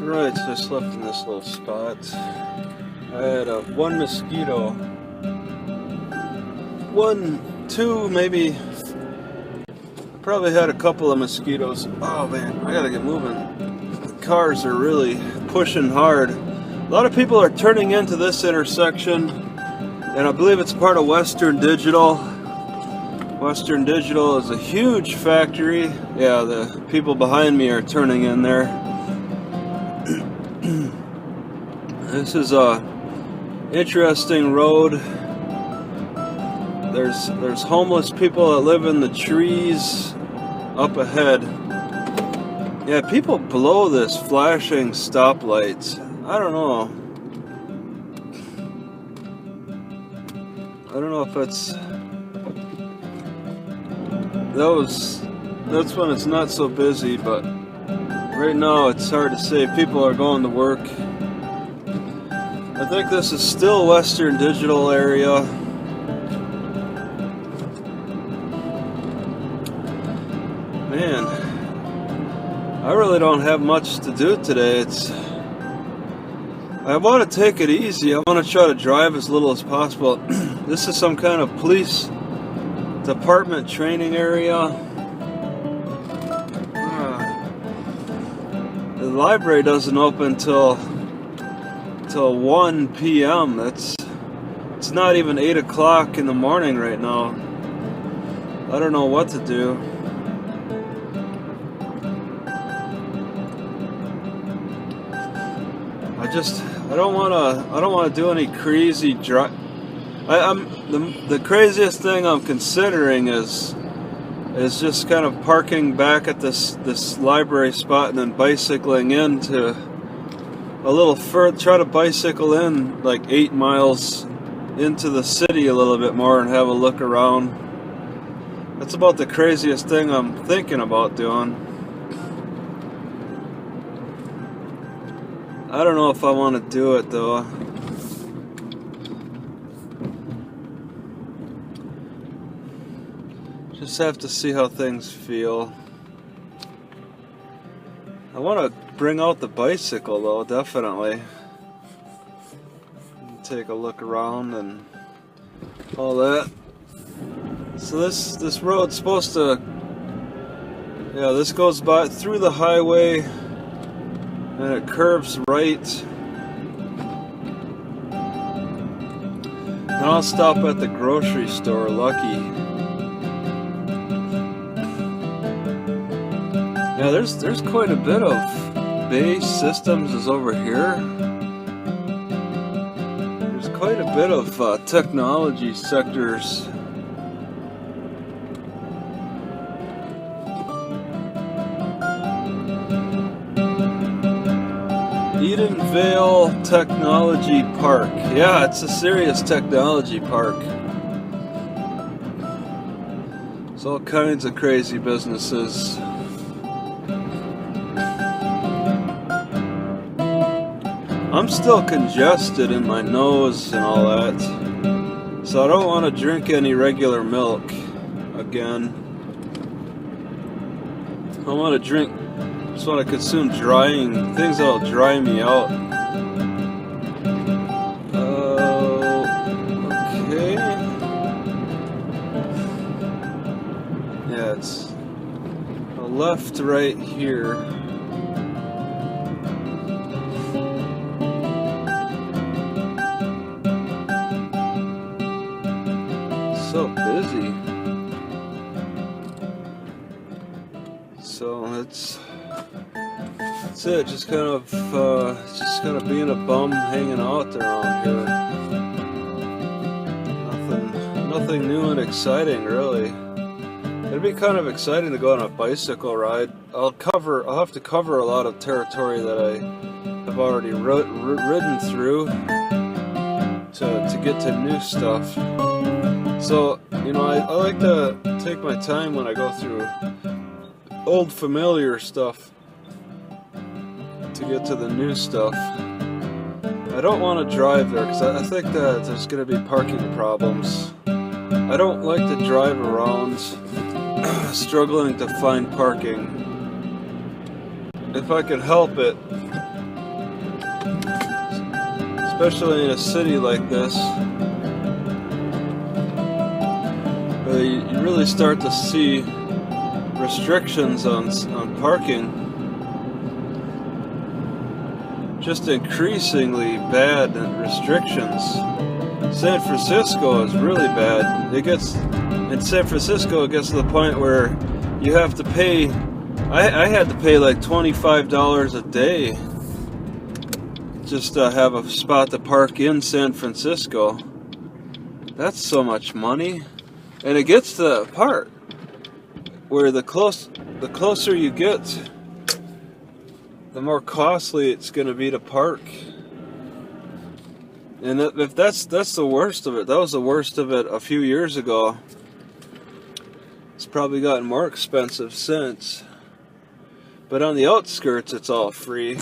Right, so I slept in this little spot. I had one mosquito. One, two, maybe. Probably had a couple of mosquitoes. Oh man, I gotta get moving. The cars are really pushing hard. A lot of people are turning into this intersection, and I believe it's part of Western Digital. Western Digital is a huge factory. Yeah, the people behind me are turning in there. This is a interesting road. There's homeless people that live in the trees up ahead. Yeah, people blow this flashing stoplights. I don't know if it's that's when it's not so busy, but right now it's hard to say. People are going to work. I think this is still Western Digital area. Man, I really don't have much to do today. I want to take it easy. I want to try to drive as little as possible. This is some kind of police department training area. The library doesn't open till 1 p.m. It's not even 8 o'clock in the morning right now. I don't know what to do. I don't want to do any crazy drive. The craziest thing I'm considering is just kind of parking back at this library spot and then bicycling into a little further, try to bicycle in like 8 miles into the city a little bit more and have a look around. That's about the craziest thing I'm thinking about doing. I don't know if I want to do it though. Just have to see how things feel. I want to bring out the bicycle though, definitely. Take a look around and all that. So this road's supposed to, yeah, this goes by through the highway and it curves right. Then I'll stop at the grocery store, lucky. Yeah, there's quite a bit of base systems is over here. There's quite a bit of technology sectors. Edenvale Technology Park. Yeah, it's a serious technology park. There's all kinds of crazy businesses. I'm still congested in my nose and all that, so I don't want to drink any regular milk again. I want to drink, just want to consume drying things that'll dry me out. Okay. Yeah, it's a left right here. So busy. So that's it. Just kind of being a bum, hanging out around here. Nothing new and exciting, really. It'd be kind of exciting to go on a bicycle ride. I'll have to cover a lot of territory that I have already ridden through to get to new stuff. So, you know, I like to take my time when I go through old familiar stuff to get to the new stuff. I don't want to drive there because I think that there's going to be parking problems. I don't like to drive around struggling to find parking. If I could help it, especially in a city like this, where you really start to see restrictions on parking. Just increasingly bad restrictions. San Francisco is really bad. In San Francisco, it gets to the point where you have to pay. I had to pay like $25 a day just to have a spot to park in San Francisco. That's so much money. And it gets to the part where the closer you get, the more costly it's going to be to park. And if that's the worst of it. That was the worst of it a few years ago. It's probably gotten more expensive since. But on the outskirts, it's all free.